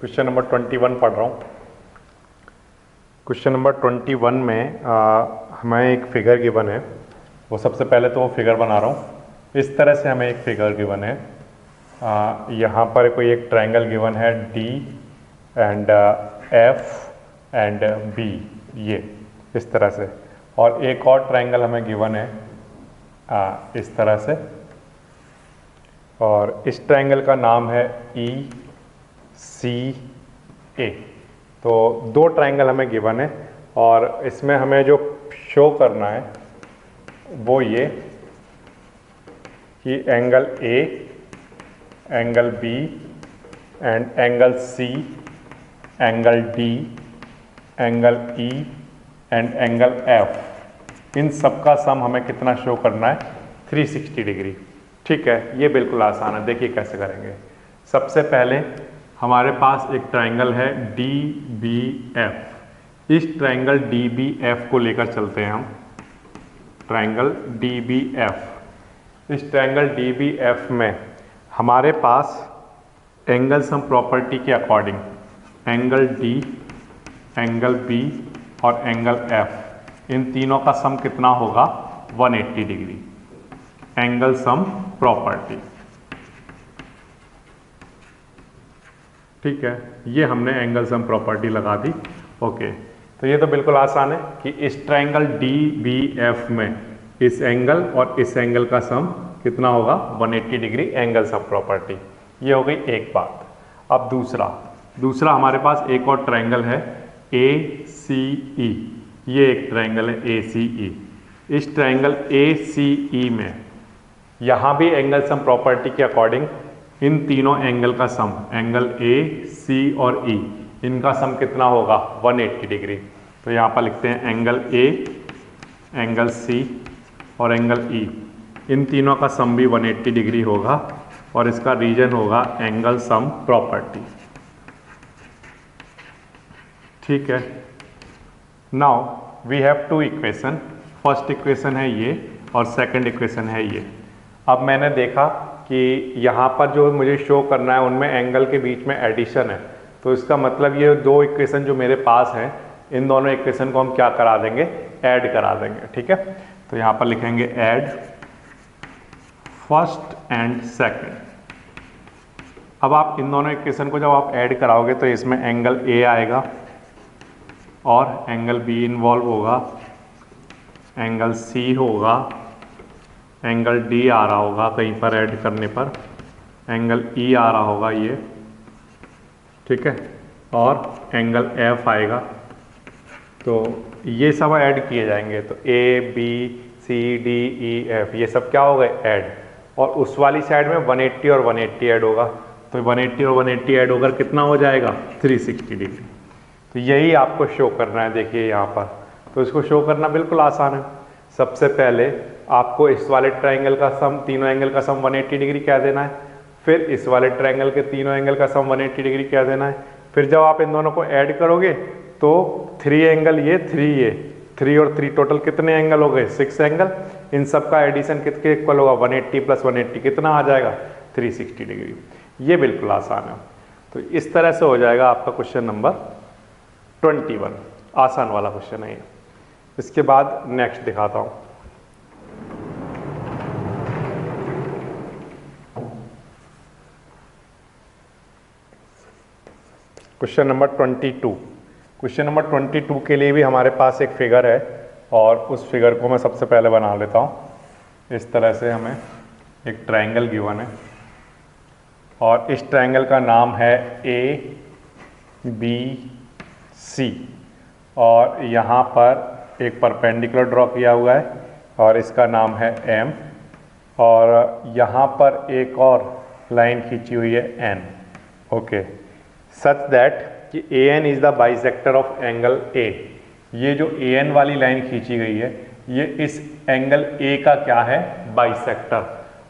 Question number 21 पढ़ रहा हूँ। क्वेश्चन नंबर 21 में हमें एक फिगर गिवन है। वो सबसे पहले तो वो फिगर बना रहा हूँ। इस तरह से हमें एक फिगर गिवन है। यहाँ पर कोई एक ट्रायंगल गिवन है D and F and B, ये इस तरह से। और एक और ट्रायंगल हमें गिवन है इस तरह से, और इस ट्रायंगल का नाम है ई सी ए। तो दो ट्रायंगल हमें गिवन है और इसमें हमें जो शो करना है वो ये कि angle A, angle B and angle C, angle D, angle E and angle F, इन सब का सम हमें कितना शो करना है? 360 डिग्री। ठीक है, ये बिल्कुल आसान है। देखिए कैसे करेंगे। सबसे पहले हमारे पास एक ट्रायंगल है डी बी एफ। इस ट्रायंगल डी बी एफ को लेकर चलते हैं हम। ट्रायंगल डी बी एफ, इस ट्रायंगल डी बी एफ में हमारे पास एंगल सम प्रॉपर्टी के according angle D, angle B और एंगल एफ, इन तीनों का सम कितना होगा? 180 डिग्री। Angle sum property. ठीक है, ये हमने एंगल सम प्रॉपर्टी लगा दी। ओके, तो ये तो बिल्कुल आसान है कि इस ट्रायंगल डी बी एफ में इस एंगल और इस एंगल का सम कितना होगा? 180 डिग्री एंगल सम प्रॉपर्टी। ये हो गई एक बात। अब दूसरा हमारे पास एक और ट्रायंगल है ए सी ई। ये एक ट्रायंगल है ए सी ई। इस ट्रायंगल ए सी ई में यहाँ भी एंगल सम प्रॉपर्टी के अकॉर्डिंग इन तीनों एंगल का सम, एंगल ए, सी और ई, इनका सम कितना होगा? 180 डिग्री। तो यहाँ पर लिखते हैं एंगल ए, एंगल सी और एंगल ई, इन तीनों का सम भी 180 डिग्री होगा और इसका रीजन होगा एंगल सम प्रॉपर्टी। ठीक है, now we have two equation. First equation है ये और सेकंड इक्वेशन है ये। अब मैंने देखा कि यहाँ पर जो मुझे शो करना है उनमें एंगल के बीच में एडिशन है, तो इसका मतलब ये दो इक्वेशन जो मेरे पास हैं, इन दोनों इक्वेशन को हम क्या करा देंगे? ऐड करा देंगे। ठीक है, तो यहाँ पर लिखेंगे ऐड फर्स्ट एंड सेकंड। अब आप इन दोनों इक्वेशन को जब आप ऐड कराओगे तो इसमें एंगल ए आएगा और एंगल बी इन्वॉल्व होगा, एंगल सी होगा, एंगल डी आ रहा होगा कहीं पर ऐड करने पर, एंगल ई आ रहा होगा ये। ठीक है, और एंगल एफ आएगा। तो ये सब ऐड किए जाएंगे तो A B C D E F, ये सब क्या हो गए? ऐड। और उस वाली साइड में 180 और 180 ऐड होगा, तो 180 और 180 ऐड होकर कितना हो जाएगा? 360 डिग्री। तो यही आपको शो करना है। देखिए यहाँ पर, तो इसको शो करना बिल्कुल आसान है। सबसे पहले आपको इस वाले ट्रायंगल का सम, तीनों एंगल का सम 180 डिग्री क्या देना है, फिर इस वाले ट्रायंगल के तीनों एंगल का सम 180 डिग्री क्या देना है। फिर जब आप इन दोनों को ऐड करोगे तो 3 एंगल ये, 3 ये, 3 और 3 टोटल कितने एंगल हो गए? 6 एंगल। इन सब का एडिशन कितने इक्वल होगा? 180 प्लस 180 कितना आ जाएगा? 360 डिग्री। ये बिल्कुल आसान है। तो इस तरह से हो जाएगा आपका क्वेश्चन नंबर 21। आसान वाला क्वेश्चन है ये। इसके बाद नेक्स्ट दिखाता हूँ। Question number 22। क्वेश्चन नंबर 22 के लिए भी हमारे पास एक फिगर है और उस फिगर को मैं सबसे पहले बना लेता हूँ। इस तरह से हमें एक ट्रायंगल गिवन है और इस ट्रायंगल का नाम है ए बी सी, और यहाँ पर एक परपेंडिकुलर ड्रॉ किया हुआ है और इसका नाम है एम, और यहाँ पर एक और लाइन खींची हुई है एन। ओके, सच दैट कि A N is the bisector of angle A. ये जो ए एन वाली लाइन खींची गई है ये इस एंगल ए का क्या है? बाइसेक्टर।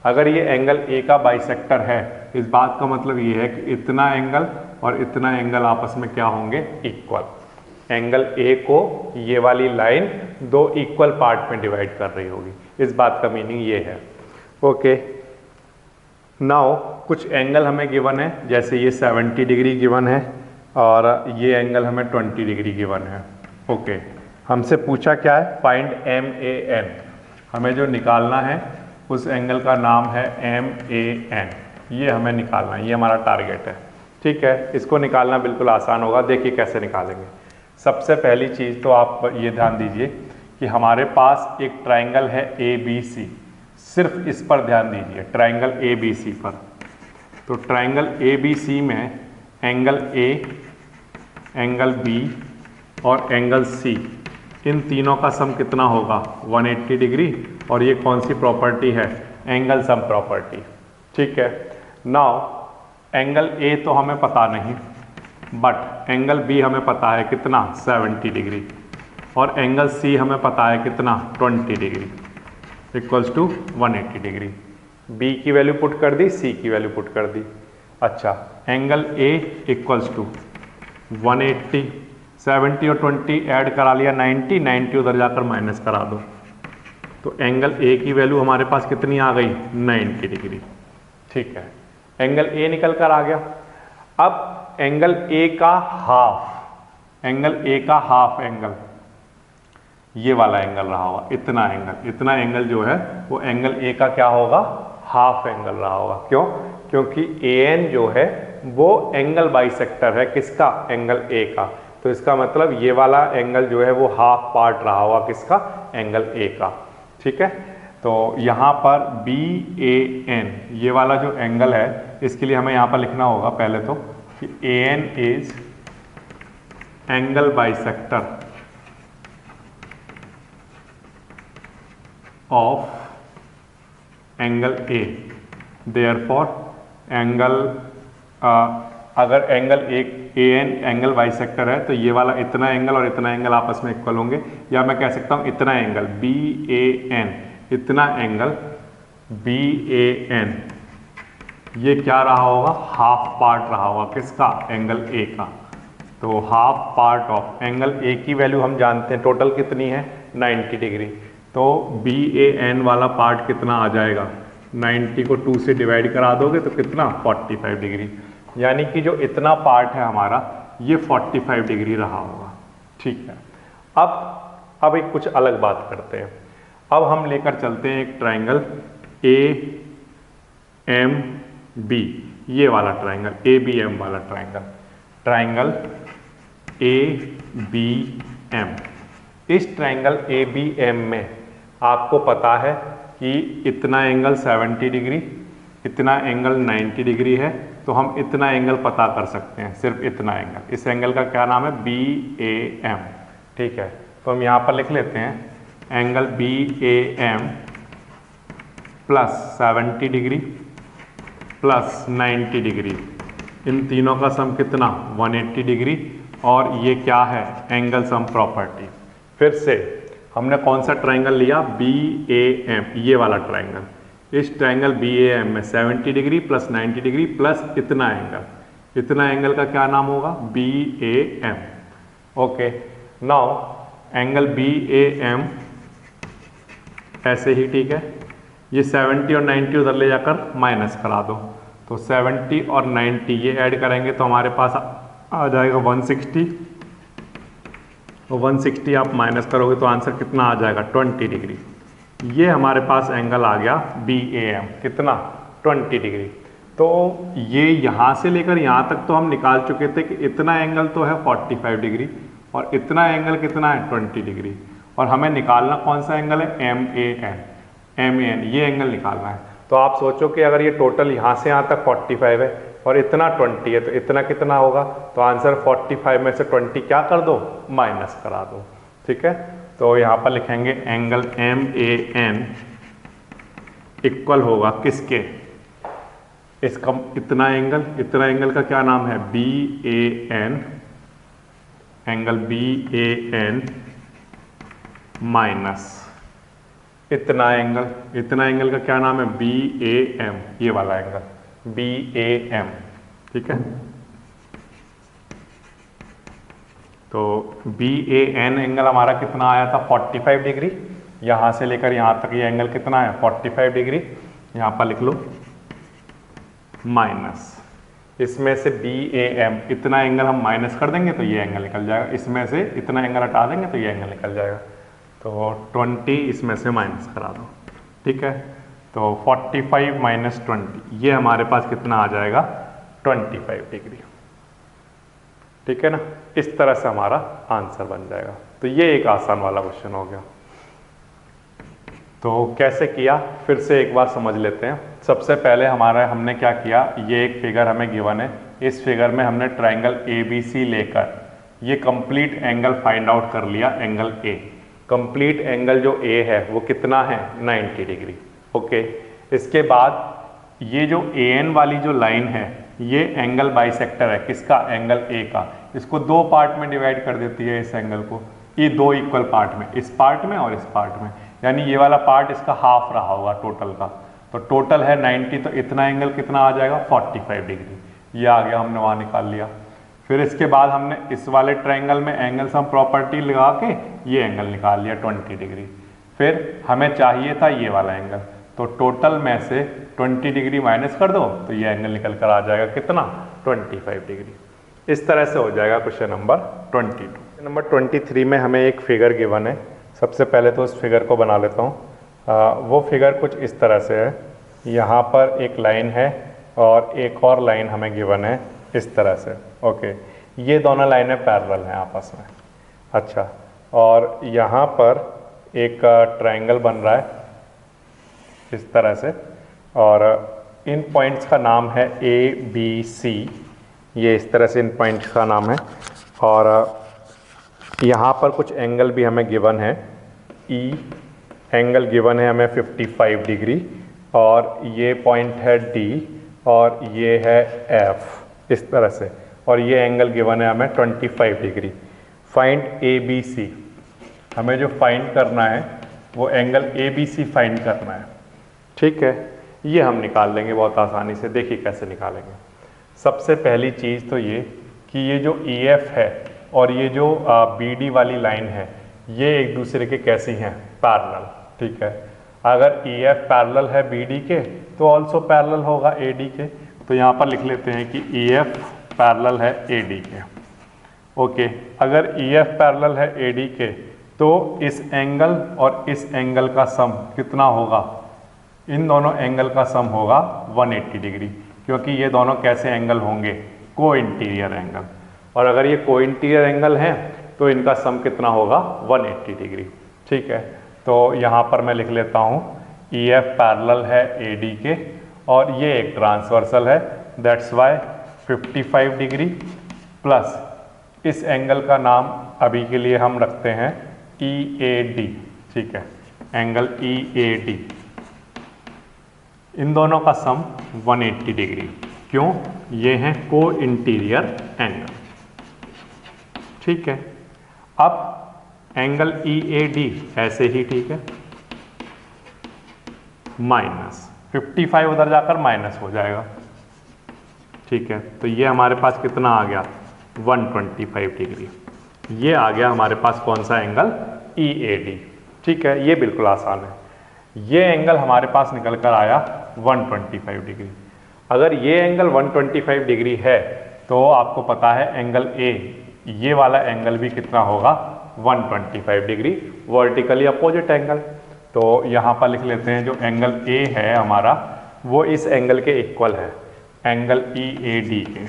अगर ये एंगल ए का बाइसेक्टर है, इस बात का मतलब ये है कि इतना एंगल और इतना एंगल आपस में क्या होंगे? इक्वल। एंगल ए को ये वाली लाइन दो इक्वल पार्ट में डिवाइड कर रही होगी, इस बात का मीनिंग ये है। ओके, नाउ कुछ एंगल हमें गिवन है, जैसे ये 70 डिग्री गिवन है और ये एंगल हमें 20 डिग्री गिवन है। ओके, हमसे पूछा क्या है, फाइंड MAN। हमें जो निकालना है उस एंगल का नाम है MAN, ये हमें निकालना है, ये हमारा टारगेट है। ठीक है, इसको निकालना बिल्कुल आसान होगा। देखिए कैसे निकालेंगे। सबसे पहली चीज़ तो आप ये ध्यान दीजिए कि हमारे पास एक ट्राइंगल है ABC, सिर्फ इस पर ध्यान दीजिए, ट्राइंगल ABC पर। तो ट्राइंगल ABC में एंगल A, एंगल B और एंगल C, इन तीनों का सम कितना होगा, 180 डिग्री। और ये कौन सी प्रॉपर्टी है, एंगल सम प्रॉपर्टी। ठीक है, नाउ एंगल A तो हमें पता नहीं, बट एंगल B हमें पता है कितना, 70 डिग्री। और एंगल C हमें पता है कितना, 20 degree, equals to 180 degree. B की वैल्यू पुट कर दी, C की वैल्यू पुट कर दी। अच्छा, एंगल A इक्वल्स टू 180, 70 और 20 ऐड करा लिया 90, 90 उधर जाकर माइनस करा दो, तो एंगल A की वैल्यू हमारे पास कितनी आ गई, 90 डिग्री। ठीक है, एंगल A निकल कर आ गया। अब एंगल A का हाफ, एंगल A का हाफ एंगल ये वाला एंगल रहा होगा, इतना एंगल, इतना एंगल जो है वो एंगल A का क्या होगा, हाफ एंगल रहा होगा। क्यों, क्योंकि AN जो है वो एंगल बाइसेक्टर है, किसका, एंगल A का। तो इसका मतलब ये वाला एंगल जो है वो हाफ पार्ट रहा होगा, किसका, एंगल A का। ठीक है, तो यहाँ पर BAN ये वाला जो एंगल है, इसके लिए हमें यहाँ पर लिखना होगा पहले तो कि AN is angle bisector of angle A। Therefore angle अगर एंगल AN एंगल बाइसेक्टर है तो ये वाला इतना एंगल और इतना एंगल आपस में इक्वल होंगे, या मैं कह सकता हूँ इतना एंगल BAN, इतना एंगल BAN ये क्या रहा होगा, हाफ पार्ट रहा होगा, किसका, एंगल A का। तो half part of angle A की वैल्यू हम जानते हैं टोटल कितनी है, 90 डिग्री। तो BAN वाला पार्ट कितना आ जाएगा, 90 को 2 से डिवाइड करा दोगे तो कितना, 45 डिग्री। यानी कि जो इतना पार्ट है हमारा ये 45 डिग्री रहा होगा। ठीक है, अब एक कुछ अलग बात करते हैं। अब हम लेकर चलते हैं एक ट्राइंगल AMB, ये वाला ट्राइंगल, ABM वाला ट्राइंगल, ट्राइंगल ABM। इस ट्राइंगल ABM में आपको पता है कि इतना एंगल 70 डिग्री, इतना एंगल 90 डिग्री है, तो हम इतना एंगल पता कर सकते हैं, सिर्फ इतना एंगल। इस एंगल का क्या नाम है, BAM। ठीक है, तो हम यहाँ पर लिख लेते हैं angle BAM plus 70 degree plus 90 degree, इन तीनों का सम कितना, 180 डिग्री। और ये क्या है, एंगल सम प्रॉपर्टी। फिर से हमने कौन सा ट्राइंगल लिया, BAM, ये वाला ट्राइंगल। इस ट्राइंगल BAM में 70 डिग्री प्लस 90 डिग्री प्लस इतना एंगल, इतना एंगल का क्या नाम होगा, BAM। Okay, now angle BAM ऐसे ही, ठीक है, ये 70 और 90 उधर ले जाकर माइनस करा दो, तो 70 और 90 ये ऐड करेंगे तो हमारे पास आ जाएगा 160, तो 160 आप माइनस करोगे तो आंसर कितना आ जाएगा, 20 डिग्री। ये हमारे पास एंगल आ गया BAM, कितना, 20 डिग्री। तो ये यहाँ से लेकर यहाँ तक तो हम निकाल चुके थे कि इतना एंगल तो है 45 डिग्री और इतना एंगल कितना है, 20 डिग्री। और हमें निकालना कौन सा एंगल है, MAN, ये एंगल निकालना है। तो आप सोचो कि अगर ये टोटल यहाँ से यहाँ तक 45 है और इतना 20 है, तो इतना कितना होगा, तो आंसर 45 में से 20 क्या कर दो, माइनस करा दो। ठीक है, तो यहाँ पर लिखेंगे एंगल MAN इक्वल होगा किसके, इसका इतना एंगल का क्या नाम है, BAN, एंगल BAN माइनस इतना एंगल का क्या नाम है, BAM, ये वाला एंगल BAM। ठीक है, तो BAN एंगल हमारा कितना आया था, 45 डिग्री। यहाँ से लेकर यहाँ तक ये एंगल कितना है, 45 डिग्री। यहाँ पर लिख लो माइनस इसमें से BAM इतना एंगल हम माइनस कर देंगे तो ये एंगल निकल जाएगा, इसमें से इतना एंगल हटा देंगे तो ये एंगल निकल जाएगा। तो 20 इसमें से माइनस करा दो, ठीक है। तो 45 माइनस 20 ये हमारे पास कितना आ जाएगा 25 डिग्री, ठीक है ना। इस तरह से हमारा आंसर बन जाएगा। तो ये एक आसान वाला क्वेश्चन हो गया। तो कैसे किया फिर से एक बार समझ लेते हैं। सबसे पहले हमने क्या किया, ये एक फिगर हमें गिवन है, इस फिगर में हमने ट्राइंगल ABC लेकर ये कंप्लीट एंगल फाइंड आउट कर लिया, एंगल A। कंप्लीट एंगल जो A है वो कितना है 90 डिग्री, ओके। इसके बाद ये जो AN वाली जो लाइन है ये एंगल बाइसेक्टर है, किसका, एंगल A का। इसको दो पार्ट में डिवाइड कर देती है इस एंगल को, ये दो इक्वल पार्ट में, इस पार्ट में और इस पार्ट में, यानी ये वाला पार्ट इसका हाफ रहा होगा टोटल का। तो टोटल है 90, तो इतना एंगल कितना आ जाएगा 45 डिग्री, ये आ गया, हमने वहाँ निकाल लिया। फिर इसके बाद हमने इस वाले ट्रायंगल में एंगल सम प्रॉपर्टी लगा के ये एंगल निकाल लिया 20 डिग्री। फिर हमें चाहिए था ये वाला एंगल, तो टोटल में से 20 डिग्री माइनस कर दो तो ये एंगल निकल कर आ जाएगा कितना 25 डिग्री। इस तरह से हो जाएगा क्वेश्चन नंबर 22। नंबर 23 में हमें एक फिगर गिवन है। सबसे पहले तो उस फिगर को बना लेता हूँ। वो फिगर कुछ इस तरह से है, यहाँ पर एक लाइन है और एक और लाइन हमें गिवन है इस तरह से, ओके। ये दोनों लाइनें पैरेलल हैं आपस में, अच्छा। और यहाँ पर एक ट्रायंगल बन रहा है इस तरह से, और इन पॉइंट्स का नाम है ABC, ये इस तरह से इन पॉइंट्स का नाम है। और यहाँ पर कुछ एंगल भी हमें गिवन है, E एंगल गिवन है हमें 55 डिग्री, और ये पॉइंट है D और ये है F इस तरह से, और ये एंगल गिवन है हमें 25 डिग्री। फाइंड ABC, हमें जो फाइंड करना है वो एंगल ABC फाइंड करना है, ठीक है। ये हम निकाल लेंगे बहुत आसानी से, देखिए कैसे निकालेंगे। सबसे पहली चीज़ तो ये कि ये जो EF है और ये जो BD वाली लाइन है ये एक दूसरे के कैसी हैं, पैरेलल, ठीक है। अगर EF पैरेलल है BD के तो ऑल्सो पैरेलल होगा AD के। तो यहाँ पर लिख लेते हैं कि EF पैरेलल है AD के, ओके। अगर EF पैरेलल है AD के तो इस एंगल और इस एंगल का सम कितना होगा, इन दोनों एंगल का सम होगा 180 डिग्री, क्योंकि ये दोनों कैसे एंगल होंगे, को इंटीरियर एंगल। और अगर ये को इंटीरियर एंगल हैं तो इनका सम कितना होगा 180 डिग्री, ठीक है। तो यहाँ पर मैं लिख लेता हूँ EF पैरेलल है AD के और ये एक ट्रांसवर्सल है, दैट्स वाई 55 डिग्री प्लस इस एंगल का नाम अभी के लिए हम रखते हैं EAD, ठीक है, एंगल EAD। इन दोनों का सम 180 डिग्री, क्यों, ये हैं को इंटीरियर एंगल, ठीक है। अब एंगल EAD ऐसे ही, ठीक है, माइनस 55 उधर जाकर माइनस हो जाएगा, ठीक है। तो ये हमारे पास कितना आ गया 125 डिग्री, ये आ गया हमारे पास कौन सा एंगल EAD, ठीक है। ये बिल्कुल आसान है। ये एंगल हमारे पास निकल कर आया 125 डिग्री। अगर ये एंगल 125 डिग्री है तो आपको पता है एंगल A, ये वाला एंगल भी कितना होगा 125 डिग्री, वर्टिकली अपोजिट एंगल। तो यहाँ पर लिख लेते हैं जो एंगल A है हमारा वो इस एंगल के इक्वल है, एंगल EAD के,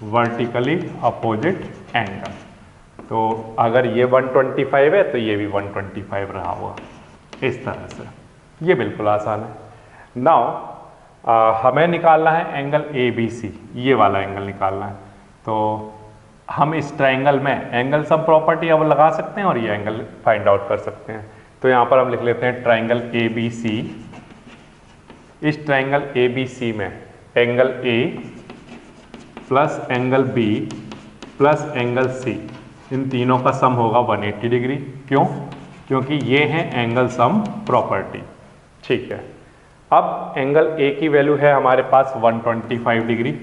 वर्टिकली अपोजिट एंगल। तो अगर ये 125 है तो ये भी 125 रहा हुआ, इस तरह से। ये बिल्कुल आसान है। नाउ हमें निकालना है एंगल ABC, ये वाला एंगल निकालना है। तो हम इस ट्रायंगल में एंगल सम प्रॉपर्टी अब लगा सकते हैं और ये एंगल फाइंड आउट कर सकते हैं। तो यहाँ पर हम लिख लेते हैं ट्रायंगल ABC। इस ट्रायंगल ABC में angle A plus angle B plus angle C, इन तीनों का सम होगा 180 डिग्री, क्यों, क्योंकि ये हैं एंगल सम प्रॉपर्टी, ठीक है। अब एंगल A की वैल्यू है हमारे पास 125 डिग्री,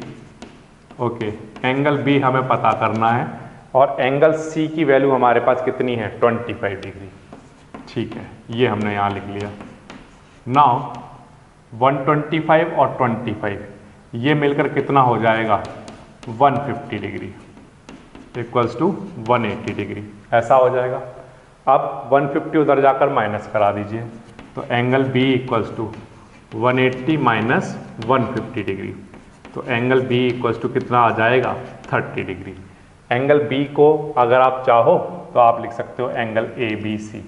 ओके। एंगल B हमें पता करना है और एंगल C की वैल्यू हमारे पास कितनी है 25 डिग्री, ठीक है। ये हमने यहाँ लिख लिया। नाउ 125 और 25 ये मिलकर कितना हो जाएगा 150 डिग्री इक्वल्स टू 180 डिग्री, ऐसा हो जाएगा। अब 150 उधर जाकर माइनस करा दीजिए, तो angle B equals to 180 minus 150 degree, तो एंगल बी इक्वल्स टू कितना आ जाएगा 30 डिग्री। एंगल बी को अगर आप चाहो तो आप लिख सकते हो एंगल ए बी सी,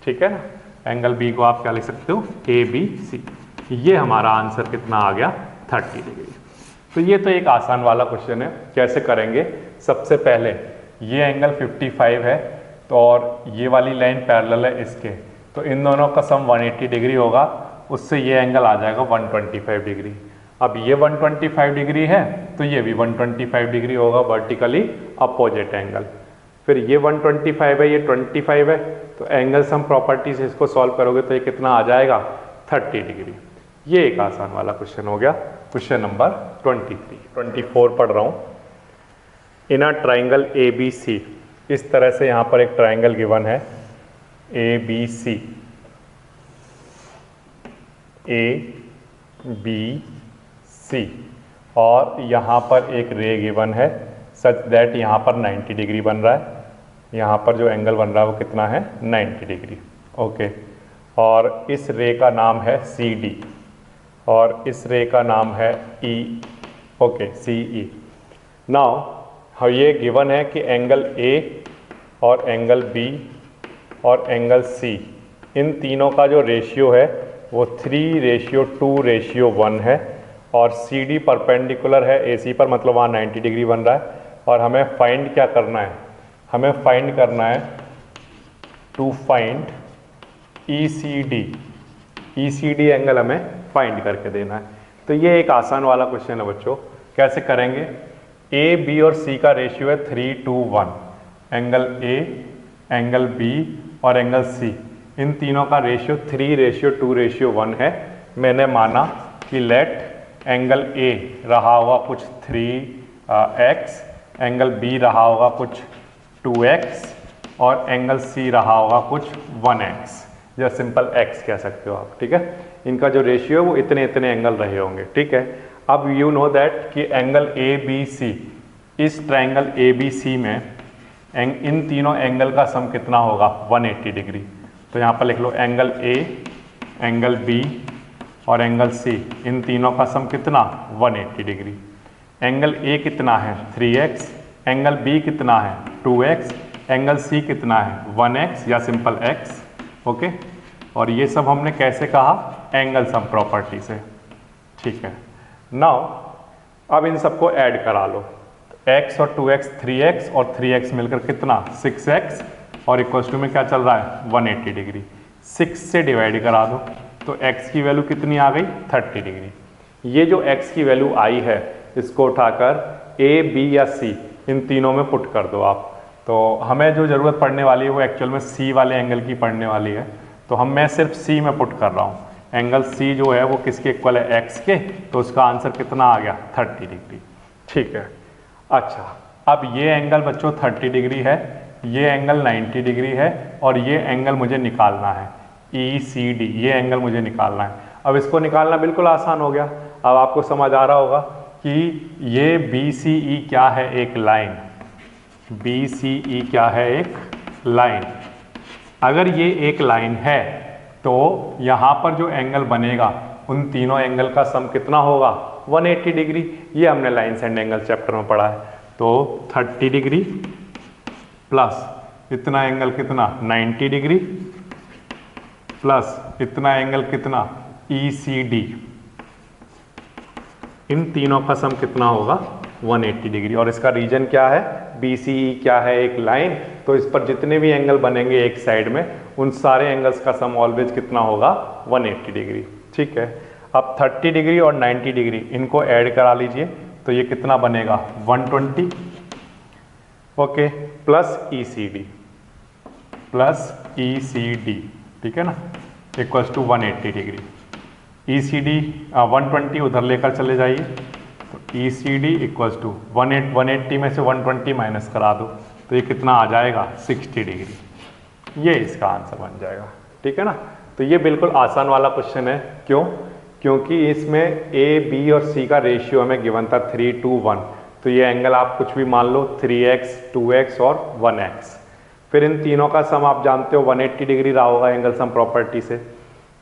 ठीक है ना। एंगल बी को आप क्या लिख सकते हो ए बी सी। ये हमारा आंसर कितना आ गया 30 डिग्री। तो ये तो एक आसान वाला क्वेश्चन है। कैसे करेंगे, सबसे पहले ये एंगल 55 है तो और ये वाली लाइन पैरेलल है इसके, तो इन दोनों का सम 180 डिग्री होगा, उससे ये एंगल आ जाएगा 125 डिग्री। अब ये 125 डिग्री है तो ये भी 125 डिग्री होगा, वर्टिकली अपोजिट एंगल। फिर ये 125 है, ये 25 है, तो एंगल सम प्रॉपर्टी से इसको सॉल्व करोगे तो ये कितना आ जाएगा 30 डिग्री। ये एक आसान वाला क्वेश्चन हो गया, क्वेश्चन नंबर 24 पढ़ रहा हूँ। इन अ ट्राइंगल ए बी सी, इस तरह से यहाँ पर एक ट्राइंगल गिवन है ए बी सी, ए बी सी, और यहाँ पर एक रे गिवन है सच दैट यहाँ पर 90 डिग्री बन रहा है, यहाँ पर जो एंगल बन रहा है वो कितना है 90 डिग्री, ओके। और इस रे का नाम है सी डी और इस रे का नाम है ई, ओके, सी ई। नाउ ये गिवन है कि एंगल ए और एंगल बी और एंगल सी, इन तीनों का जो रेशियो है वो 3:2:1 है, और सी डी परपेंडिकुलर है ए सी पर, मतलब वहाँ 90 डिग्री बन रहा है। और हमें फाइंड क्या करना है, हमें फाइंड करना है to find E C D angle हमें फाइंड करके देना है। तो ये एक आसान वाला क्वेश्चन है बच्चों। कैसे करेंगे, ए बी और सी का रेशियो है 3:1, एंगल ए, एंगल बी और एंगल सी, इन तीनों का रेशियो 3:2:1 है। मैंने माना कि लेट एंगल ए रहा होगा कुछ 3x, एंगल बी रहा होगा कुछ 2x और एंगल सी रहा होगा कुछ 1x, या सिंपल x कह सकते हो आप, ठीक है। इनका जो रेशियो है वो इतने इतने एंगल रहे होंगे, ठीक है। अब यू नो दैट कि एंगल ए बी सी, इस ट्राइंगल ए बी सी में इन तीनों एंगल का सम कितना होगा 180 डिग्री। तो यहाँ पर लिख लो एंगल ए, एंगल बी और एंगल सी, इन तीनों का सम कितना 180 डिग्री। एंगल ए कितना है 3x, एंगल बी कितना है 2x, एंगल सी कितना है 1x या सिंपल x, ओके। और ये सब हमने कैसे कहा, एंगल सम प्रॉपर्टी से, ठीक है। नाउ अब इन सबको ऐड करा लो, x और 2x 3x और 3x मिलकर कितना 6x, और इक्वल्स टू में क्या चल रहा है 180 डिग्री। 6 से डिवाइड करा दो तो x की वैल्यू कितनी आ गई 30 डिग्री। ये जो x की वैल्यू आई है इसको उठाकर a, b या c इन तीनों में पुट कर दो आप। तो हमें जो ज़रूरत पड़ने वाली है वो एक्चुअल में c वाले एंगल की पड़ने वाली है, तो मैं सिर्फ c में पुट कर रहा हूँ। एंगल c जो है वो किसके इक्वल है x के, तो उसका आंसर कितना आ गया 30 डिग्री, ठीक है। अच्छा, अब ये एंगल बच्चों 30 डिग्री है, ये एंगल 90 डिग्री है, और ये एंगल मुझे निकालना है ई सी डी, ये एंगल मुझे निकालना है। अब इसको निकालना बिल्कुल आसान हो गया। अब आपको समझ आ रहा होगा कि ये बी सी ई क्या है, एक लाइन, बी सी ई क्या है, एक लाइन। अगर ये एक लाइन है तो यहाँ पर जो एंगल बनेगा उन तीनों एंगल का सम कितना होगा 180 डिग्री। ये हमने लाइन्स एंड एंगल चैप्टर में पढ़ा है। तो 30 डिग्री प्लस इतना एंगल कितना 90 डिग्री प्लस इतना एंगल कितना ई सी डी, इन तीनों का सम कितना होगा 180 डिग्री। और इसका रीजन क्या है, बी सी ई क्या है, एक लाइन, तो इस पर जितने भी एंगल बनेंगे एक साइड में उन सारे एंगल्स का सम ऑलवेज कितना होगा 180 डिग्री, ठीक है। अब 30 डिग्री और 90 डिग्री इनको ऐड करा लीजिए तो ये कितना बनेगा 120, okay, plus E C D, ठीक है ना, equals to 180 degree. E C D 120 उधर लेकर चले जाइए, तो E C D equals to 180 में से 120 माइनस करा दो तो ये कितना आ जाएगा 60 डिग्री। ये इसका आंसर बन जाएगा, ठीक है ना। तो ये बिल्कुल आसान वाला क्वेश्चन है। क्यों क्योंकि इसमें ए बी और सी का रेशियो हमें गिवन था 3:1, तो ये एंगल आप कुछ भी मान लो 3x 2x और 1x। फिर इन तीनों का सम आप जानते हो 180 डिग्री रहा होगा एंगल सम प्रॉपर्टी से,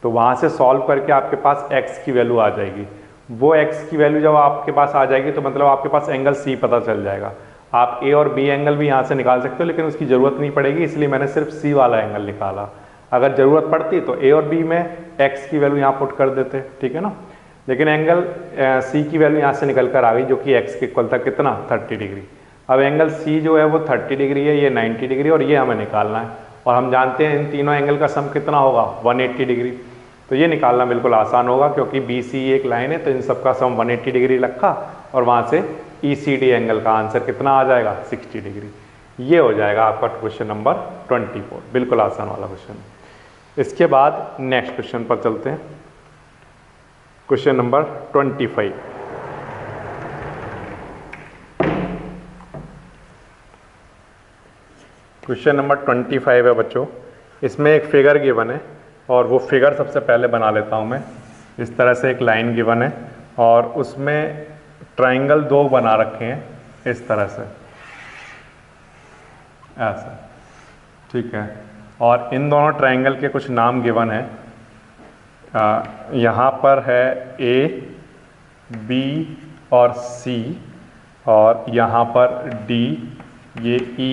तो वहाँ से सॉल्व करके आपके पास x की वैल्यू आ जाएगी। वो x की वैल्यू जब आपके पास आ जाएगी तो मतलब आपके पास एंगल C पता चल जाएगा। आप A और B एंगल भी यहाँ से निकाल सकते हो, लेकिन उसकी ज़रूरत नहीं पड़ेगी, इसलिए मैंने सिर्फ C वाला एंगल निकाला। अगर ज़रूरत पड़ती तो A और B में x की वैल्यू यहाँ पुट कर देते, ठीक है ना। लेकिन एंगल C की वैल्यू यहाँ से निकल कर आ गई, जो कि x के इक्वल था कितना 30 डिग्री। अब एंगल C जो है वो 30 डिग्री है, ये 90 डिग्री और ये हमें निकालना है। और हम जानते हैं इन तीनों एंगल का सम कितना होगा 180 डिग्री। तो ये निकालना बिल्कुल आसान होगा, क्योंकि BC एक लाइन है, तो इन सब का सम 180 डिग्री रखा और वहाँ से ECD एंगल का आंसर कितना आ जाएगा 60 डिग्री। ये हो जाएगा आपका क्वेश्चन नंबर 24, बिल्कुल आसान वाला क्वेश्चन। इसके बाद नेक्स्ट क्वेश्चन पर चलते हैं, क्वेश्चन नंबर 25। क्वेश्चन नंबर 25 है बच्चों। इसमें एक फिगर गिवन है और वो फिगर सबसे पहले बना लेता हूँ मैं। इस तरह से एक लाइन गिवन है और उसमें ट्रायंगल दो बना रखे हैं इस तरह से, ऐसा, ठीक है। और इन दोनों ट्रायंगल के कुछ नाम गिवन है। यहाँ पर है A, B और C, और यहाँ पर D, ये E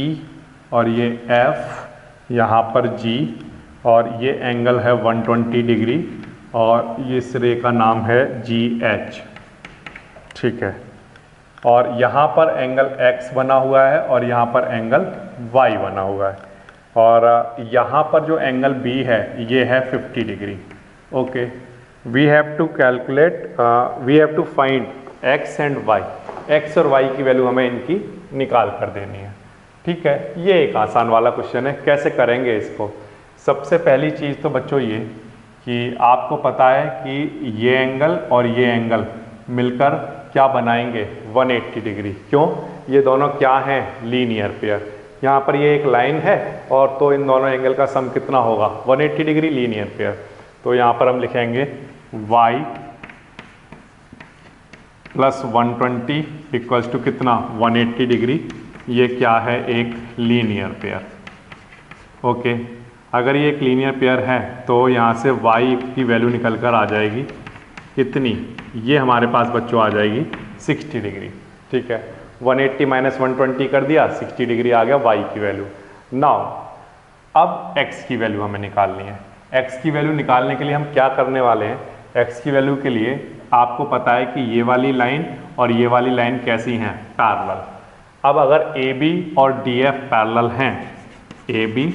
और ये F, यहाँ पर G, और ये एंगल है 120 डिग्री और इस रे का नाम है GH, ठीक है। और यहाँ पर एंगल X बना हुआ है और यहाँ पर एंगल Y बना हुआ है, और यहाँ पर जो एंगल B है ये है 50 degree. Okay, we have to find X and Y। X और Y की वैल्यू हमें इनकी निकाल कर देनी है, ठीक है। ये एक आसान वाला क्वेश्चन है। कैसे करेंगे इसको? सबसे पहली चीज़ तो बच्चों ये कि आपको पता है कि ये एंगल और ये एंगल मिलकर क्या बनाएंगे 180 डिग्री। क्यों? ये दोनों क्या हैं? Linear pair. यहाँ पर ये एक लाइन है और तो इन दोनों एंगल का सम कितना होगा 180 डिग्री, लीनियर पेयर। तो यहाँ पर हम लिखेंगे y प्लस 120 इक्वल्स टू कितना 180 डिग्री। ये क्या है? एक लीनियर पेयर। ओके, अगर ये एक लीनियर पेयर है तो यहाँ से y की वैल्यू निकल कर आ जाएगी कितनी? ये हमारे पास बच्चों आ जाएगी 60 डिग्री, ठीक है। 180 माइनस 120 कर दिया, 60 डिग्री आ गया y की वैल्यू। नाउ अब x की वैल्यू हमें निकालनी है। x की वैल्यू निकालने के लिए हम क्या करने वाले हैं? x की वैल्यू के लिए आपको पता है कि ये वाली लाइन और ये वाली लाइन कैसी हैं? पैरेलल। अब अगर AB और DF पैरेलल हैं, AB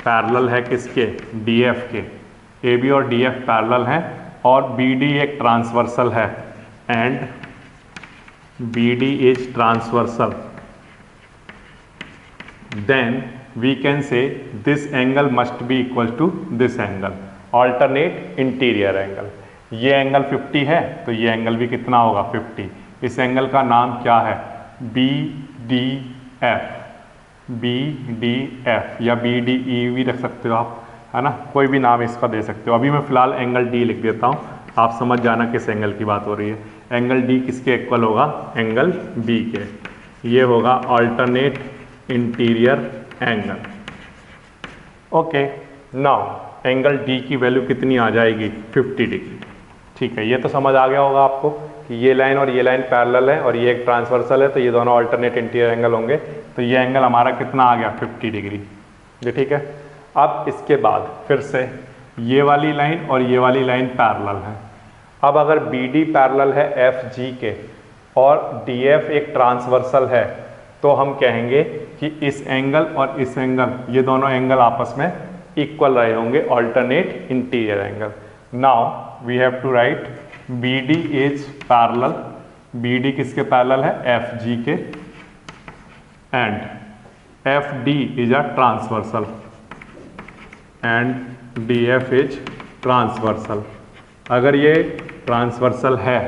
पैरेलल है किसके? DF के। AB और DF पैरेलल हैं और BD एक ट्रांसवर्सल है and BD is transversal, then we can say this angle must be equal to this angle, alternate interior angle. ये एंगल 50 है तो ये एंगल भी कितना होगा 50। इस एंगल का नाम क्या है? BDF, BDF या BDE भी रख सकते हो आप, है ना, कोई भी नाम इसका दे सकते हो। अभी मैं फिलहाल एंगल D लिख देता हूँ, आप समझ जाना किस एंगल की बात हो रही है। एंगल D किसके इक्वल होगा? एंगल B के। ये होगा alternate interior angle. Okay, now angle D की वैल्यू कितनी आ जाएगी? 50 डिग्री, ठीक है। ये तो समझ आ गया होगा आपको कि ये लाइन और ये लाइन पैरेलल है और ये एक ट्रांसवर्सल है, तो ये दोनों ऑल्टरनेट इंटीरियर एंगल होंगे। तो ये एंगल हमारा कितना आ गया 50 डिग्री, ये ठीक है। अब इसके बाद फिर से ये वाली लाइन और ये वाली लाइन पैरेलल है। अब अगर BD पैरेलल है FG के और DF एक ट्रांसवर्सल है, तो हम कहेंगे कि इस एंगल और इस एंगल, ये दोनों एंगल आपस में इक्वल रहे होंगे, alternate interior angle. Now we have to write BD is parallel, BD किसके पैरेलल है? FG के, and FD is a transversal and DF is transversal. अगर ये ट्रांसवर्सल है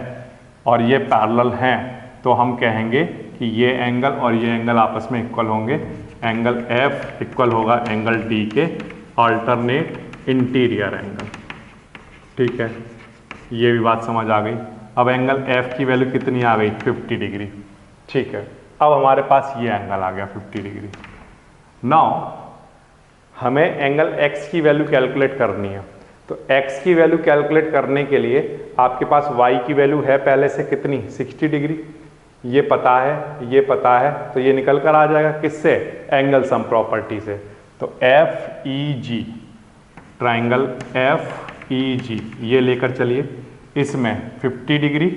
और ये पैरेलल हैं तो हम कहेंगे कि ये एंगल और ये एंगल आपस में इक्वल होंगे। एंगल F इक्वल होगा एंगल D के, ऑल्टरनेट इंटीरियर एंगल, ठीक है। ये भी बात समझ आ गई। अब एंगल एफ की वैल्यू कितनी आ गई, 50 डिग्री। ठीक है, अब हमारे पास ये एंगल आ गया 50 डिग्री। नाउ हमें एंगल एक्स की वैल्यू कैलकुलेट करनी है। तो एक्स की वैल्यू कैलकुलेट करने के लिए आपके पास वाई की वैल्यू है पहले से कितनी, 60 डिग्री। ये पता है, ये पता है, तो ये निकल कर आ जाएगा किससे, एंगल सम प्रॉपर्टी से। तो एफ ई जी, ट्राइंगल एफ ई जी ये लेकर चलिए, इसमें 50 डिग्री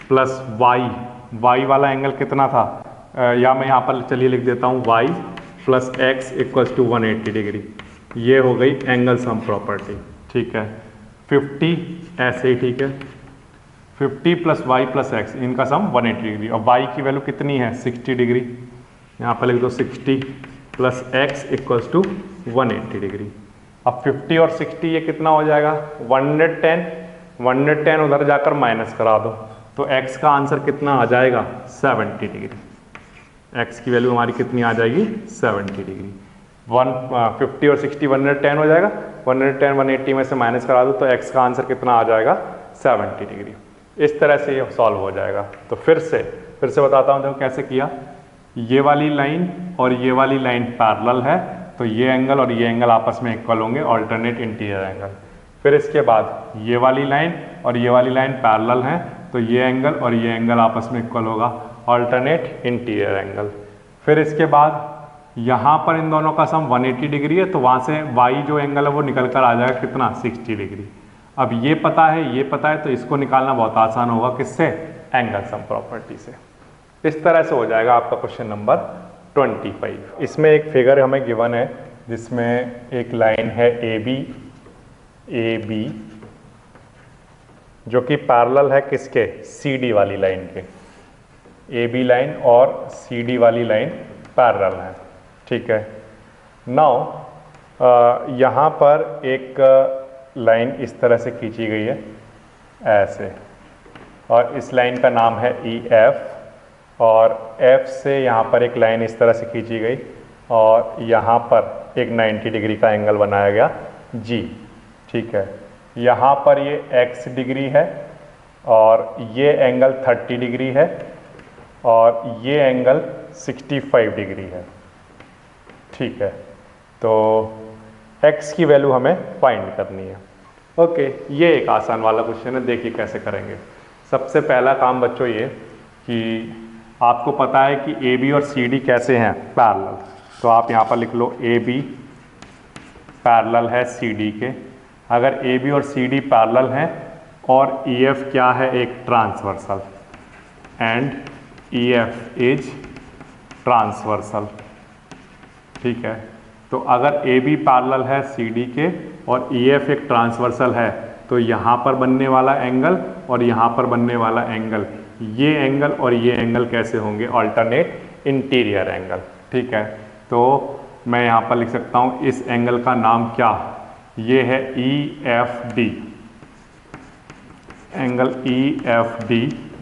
प्लस वाई, वाई वाला एंगल कितना था, या मैं यहाँ पर चलिए लिख देता हूँ Y plus X equals to 180 degree. ये हो गई एंगल सम प्रॉपर्टी। ठीक है, 50 ऐसे ही, ठीक है, 50 प्लस वाई प्लस एक्स इनका सम 180 डिग्री, और वाई की वैल्यू कितनी है, 60 डिग्री। यहाँ पर लिख दो 60 plus X equals to 180 degree. अब 50 और 60 ये कितना हो जाएगा, 110, 110 उधर जाकर माइनस करा दो, तो x का आंसर कितना आ जाएगा, 70 डिग्री। x की वैल्यू हमारी कितनी आ जाएगी, 70 डिग्री। 50 और 60 110 हो जाएगा, 110 180 में से माइनस करा दो, तो x का आंसर कितना आ जाएगा, 70 डिग्री। इस तरह से ये सॉल्व हो जाएगा। तो फिर से बताता हूँ, देखो कैसे किया। ये वाली लाइन और ये वाली लाइन पैरेलल है, तो ये एंगल और ये एंगल आपस में इक्वल होंगे, ऑल्टरनेट इंटीरियर एंगल। फिर इसके बाद ये वाली लाइन और ये वाली लाइन पैरेलल हैं, तो ये एंगल और ये एंगल आपस में इक्वल होगा, ऑल्टरनेट इंटीरियर एंगल। फिर इसके बाद यहाँ पर इन दोनों का सम 180 डिग्री है, तो वहाँ से y जो एंगल है वो निकल कर आ जाएगा कितना, 60 डिग्री। अब ये पता है, ये पता है, तो इसको निकालना बहुत आसान होगा, किससे, एंगल सम प्रॉपर्टी से। इस तरह से हो जाएगा आपका क्वेश्चन नंबर 25। इसमें एक फिगर हमें गिवन है जिसमें एक लाइन है ए बी जो कि पैरेलल है किसके, CD वाली लाइन के। AB लाइन और CD वाली लाइन पैरेलल है। ठीक है, नाउ यहाँ पर एक लाइन इस तरह से खींची गई है ऐसे, और इस लाइन का नाम है EF, और F से यहाँ पर एक लाइन इस तरह से खींची गई, और यहाँ पर एक 90 डिग्री का एंगल बनाया गया G। ठीक है, यहाँ पर ये X डिग्री है और ये एंगल 30 डिग्री है और ये एंगल 65 डिग्री है। ठीक है, तो x की वैल्यू हमें फाइंड करनी है। ओके, ये एक आसान वाला क्वेश्चन है, देखिए कैसे करेंगे। सबसे पहला काम बच्चों ये कि आपको पता है कि AB और CD कैसे हैं, पैरेलल। तो आप यहाँ पर लिख लो AB पैरेलल है CD के। अगर AB और CD पैरेलल हैं और EF क्या है, एक transversal, and EF is transversal. ठीक है, तो अगर AB पैरेलल है CD के और EF एक ट्रांसवर्सल है, तो यहाँ पर बनने वाला एंगल और यहाँ पर बनने वाला एंगल, ये एंगल और ये एंगल कैसे होंगे, अल्टरनेट इंटीरियर एंगल। ठीक है, तो मैं यहाँ पर लिख सकता हूँ इस एंगल का नाम क्या, ये है EFD, एंगल EFD।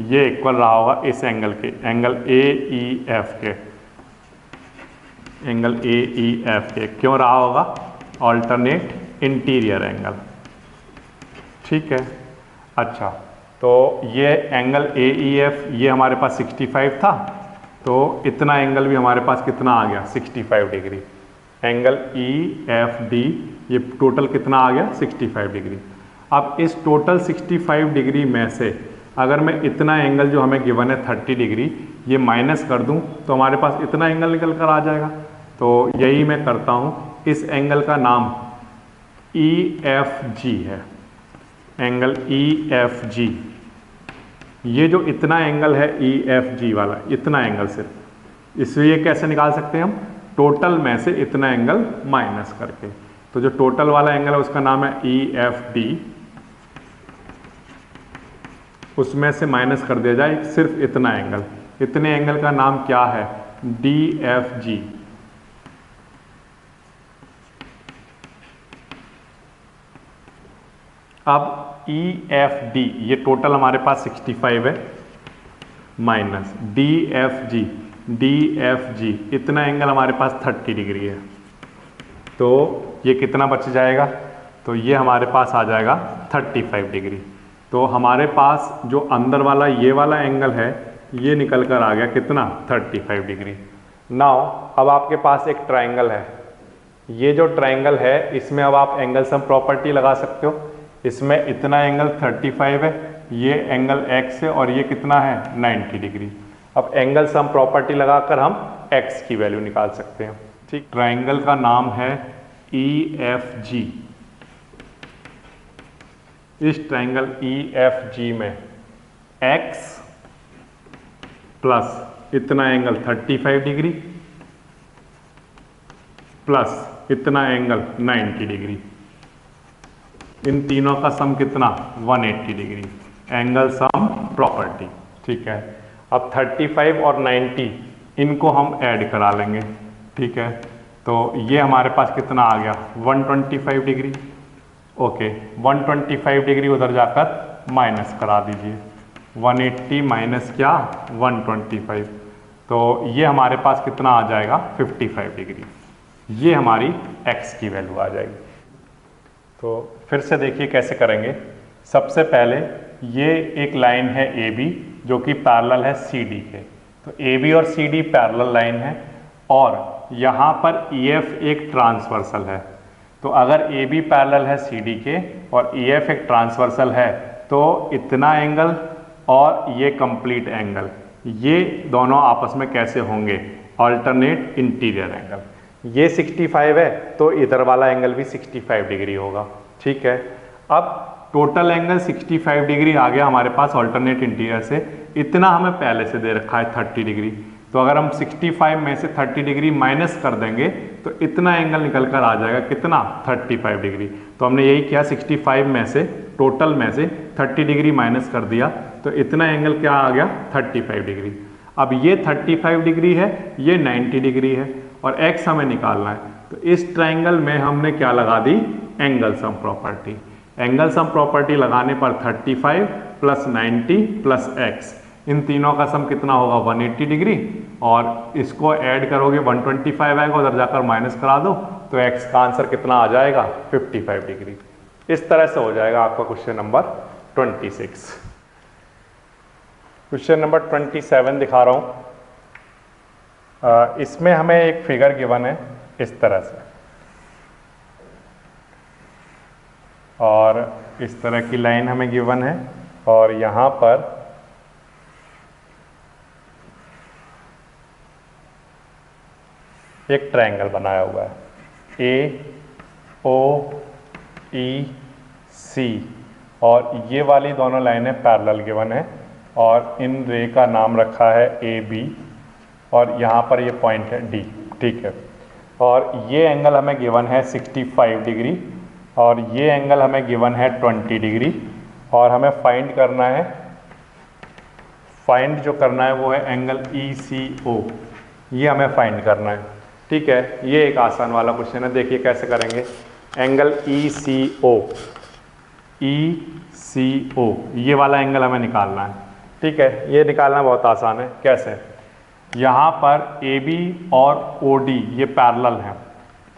ये इक्वल रहा होगा इस एंगल के, एंगल AEF के, एंगल AEF के। क्यों रहा होगा, ऑल्टरनेट इंटीरियर एंगल। ठीक है, अच्छा, तो ये एंगल AEF ये हमारे पास 65 था, तो इतना एंगल भी हमारे पास कितना आ गया, 65 डिग्री। एंगल EFD ये टोटल कितना आ गया, 65 डिग्री। अब इस टोटल 65 डिग्री में से अगर मैं इतना एंगल जो हमें गिवन है 30 डिग्री, ये माइनस कर दूं, तो हमारे पास इतना एंगल निकल कर आ जाएगा। तो यही मैं करता हूँ, इस एंगल का नाम EFG है, एंगल EFG। ये जो इतना एंगल है EFG वाला, इतना एंगल सिर्फ, इसलिए कैसे निकाल सकते हैं हम, टोटल में से इतना एंगल माइनस करके। तो जो टोटल वाला एंगल है उसका नाम है EFD, उसमें से माइनस कर दिया जाए सिर्फ इतना एंगल, इतने एंगल का नाम क्या है, DFG। अब EFD ये टोटल हमारे पास 65 है, माइनस DFG इतना एंगल हमारे पास 30 डिग्री है। तो ये कितना बच जाएगा, तो ये हमारे पास आ जाएगा 35 डिग्री। तो हमारे पास जो अंदर वाला ये वाला एंगल है ये निकल कर आ गया कितना, 35 डिग्री। नाउ अब आपके पास एक ट्रायंगल है, ये जो ट्रायंगल है इसमें अब आप एंगल सम प्रॉपर्टी लगा सकते हो। इसमें इतना एंगल 35 है, ये एंगल x है और ये कितना है 90 डिग्री। अब एंगल सम प्रॉपर्टी लगाकर हम x की वैल्यू निकाल सकते हैं। ठीक, ट्रायंगल का नाम है EFG। इस ट्रायंगल EFG में x प्लस इतना एंगल 35 डिग्री प्लस इतना एंगल 90 डिग्री, इन तीनों का सम कितना 180 डिग्री, एंगल सम प्रॉपर्टी। ठीक है, अब 35 और 90 इनको हम ऐड करा लेंगे। ठीक है, तो ये हमारे पास कितना आ गया 125 डिग्री। ओके, 125 डिग्री उधर जाकर माइनस करा दीजिए, 180 माइनस क्या 125, तो ये हमारे पास कितना आ जाएगा 55 डिग्री। ये हमारी x की वैल्यू आ जाएगी। तो फिर से देखिए कैसे करेंगे। सबसे पहले ये एक लाइन है AB जो कि पैरेलल है CD के, तो AB और CD पैरेलल लाइन है और यहाँ पर EF एक ट्रांसवर्सल है। तो अगर AB पैरेलल है CD के और EF एक ट्रांसवर्सल है तो इतना एंगल और ये कंप्लीट एंगल, ये दोनों आपस में कैसे होंगे, अल्टरनेट इंटीरियर एंगल। ये 65 है तो इधर वाला एंगल भी 65 डिग्री होगा। ठीक है, अब टोटल एंगल 65 डिग्री आ गया हमारे पास अल्टरनेट इंटीरियर से। इतना हमें पहले से दे रखा है 30 डिग्री, तो अगर हम 65 में से 30 डिग्री माइनस कर देंगे तो इतना एंगल निकल कर आ जाएगा कितना 35 डिग्री। तो हमने यही किया, 65 में से टोटल में से 30 डिग्री माइनस कर दिया तो इतना एंगल क्या आ गया 35 डिग्री। अब ये 35 डिग्री है, ये 90 डिग्री है और x हमें निकालना है। तो इस ट्रायंगल में हमने क्या लगा दी, angle sum property. Angle sum property लगाने पर 35 प्लस 90 प्लस x, इन तीनों का सम कितना होगा 180 डिग्री, और इसको ऐड करोगे 125 आएगा, उधर जाकर माइनस करा दो तो x का आंसर कितना आ जाएगा 55 डिग्री। इस तरह से हो जाएगा आपका क्वेश्चन नंबर 26। क्वेश्चन नंबर 27 दिखा रहा हूँ। इसमें हमें एक फिगर गिवन है इस तरह से, और इस तरह की लाइन हमें गिवन है और यहाँ पर एक ट्रायंगल बनाया हुआ है AOEC और ये वाली दोनों लाइनें पैरेलल गिवन है और इन रे का नाम रखा है AB और यहाँ पर ये पॉइंट है D। ठीक है, और ये एंगल हमें गिवन है 65 डिग्री और ये एंगल हमें गिवन है 20 डिग्री, और हमें फाइंड करना है, फाइंड जो करना है वो है एंगल ECO, ये हमें फाइंड करना है। ठीक है, ये एक आसान वाला क्वेश्चन है, देखिए कैसे करेंगे। एंगल ECO ये वाला एंगल हमें निकालना है। ठीक है, ये निकालना बहुत आसान है। कैसे, यहाँ पर AB और OD ये पैरेलल हैं।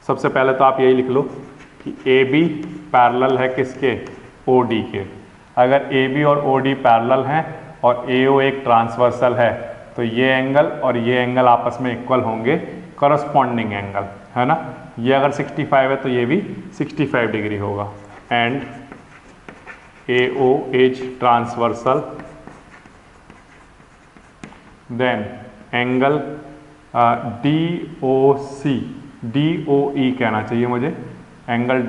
सबसे पहले तो आप यही लिख लो कि AB पैरेलल है किसके, OD के। अगर AB और OD पैरेलल हैं और AO एक ट्रांसवर्सल है तो ये एंगल और ये एंगल आपस में इक्वल होंगे, करस्पॉन्डिंग एंगल है ना। ये अगर 65 है तो ये भी 65 डिग्री होगा। And AO is transversal, then angle DOE कहना चाहिए मुझे, एंगल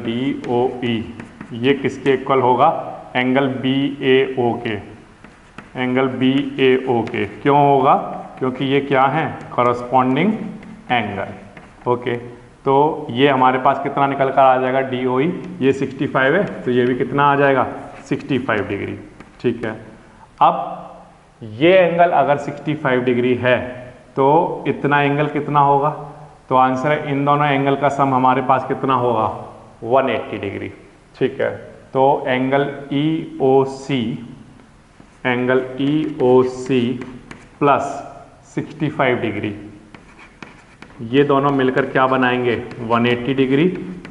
DOE ये किसके इक्वल होगा, एंगल BAO के, एंगल BAO के। क्यों होगा, क्योंकि ये क्या है, करस्पॉन्डिंग एंगल। ओके, तो ये हमारे पास कितना निकल कर आ जाएगा DOE, ये 65 है तो ये भी कितना आ जाएगा 65 डिग्री। ठीक है, अब ये एंगल अगर 65 डिग्री है तो इतना एंगल कितना होगा, तो आंसर है इन दोनों एंगल का सम हमारे पास कितना होगा 180 डिग्री। ठीक है, तो एंगल EOC प्लस 65 डिग्री ये दोनों मिलकर क्या बनाएंगे 180 degree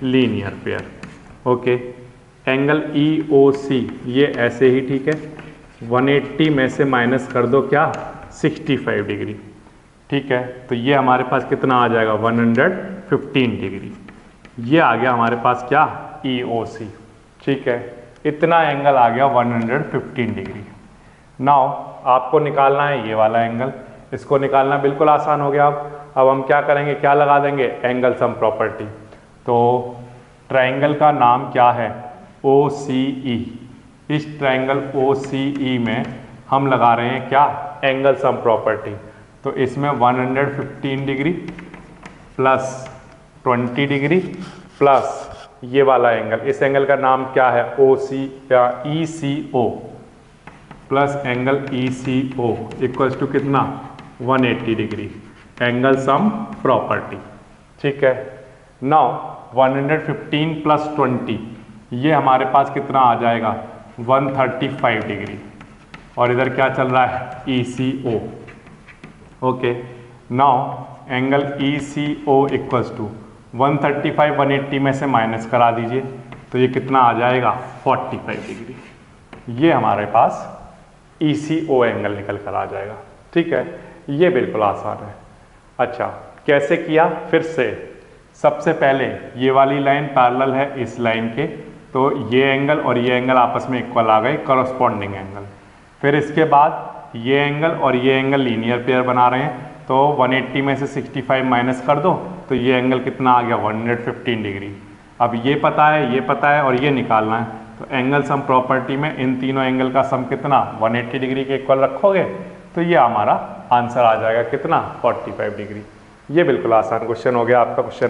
linear pair. Okay, angle EOC ये ऐसे ही ठीक है, 180 में से माइनस कर दो क्या 65 डिग्री, ठीक है। तो ये हमारे पास कितना आ जाएगा 115 डिग्री। ये आ गया हमारे पास क्या EOC, ठीक है। इतना एंगल आ गया 115 डिग्री। नाउ आपको निकालना है ये वाला एंगल, इसको निकालना बिल्कुल आसान हो गया। अब हम क्या करेंगे, क्या लगा देंगे एंगल सम प्रॉपर्टी। तो ट्रायंगल का नाम क्या है OCE। इस ट्रायंगल OCE में हम लगा रहे हैं क्या एंगल सम प्रॉपर्टी। तो इसमें 115 डिग्री प्लस 20 डिग्री प्लस ये वाला एंगल, इस एंगल का नाम क्या है ECO plus angle ECO equals to कितना 180 डिग्री, एंगल सम प्रॉपर्टी, ठीक है। नाउ 115 प्लस 20 ये हमारे पास कितना आ जाएगा 135 डिग्री, और इधर क्या चल रहा है ECO। Okay, now angle ECO equals to 135 180 में से माइनस करा दीजिए, तो ये कितना आ जाएगा 45 डिग्री। ये हमारे पास ECO एंगल निकल कर आ जाएगा, ठीक है। ये बिल्कुल आसान है। अच्छा, कैसे किया, फिर से सबसे पहले ये वाली लाइन पैरेलल है इस लाइन के, तो ये एंगल और ये एंगल आपस में इक्वल आ गए, करस्पॉन्डिंग एंगल। फिर इसके बाद ये एंगल और ये एंगल लीनियर पेयर बना रहे हैं, तो 180 में से 65 माइनस कर दो, तो ये एंगल कितना आ गया 115 डिग्री। अब ये पता है, ये पता है और ये निकालना है, तो एंगल सम प्रॉपर्टी में इन तीनों एंगल का सम कितना 180 डिग्री के इक्वल रखोगे, तो ये हमारा आंसर आ जाएगा कितना 45 डिग्री। ये बिल्कुल आसान क्वेश्चन हो गया आपका क्वेश्चन।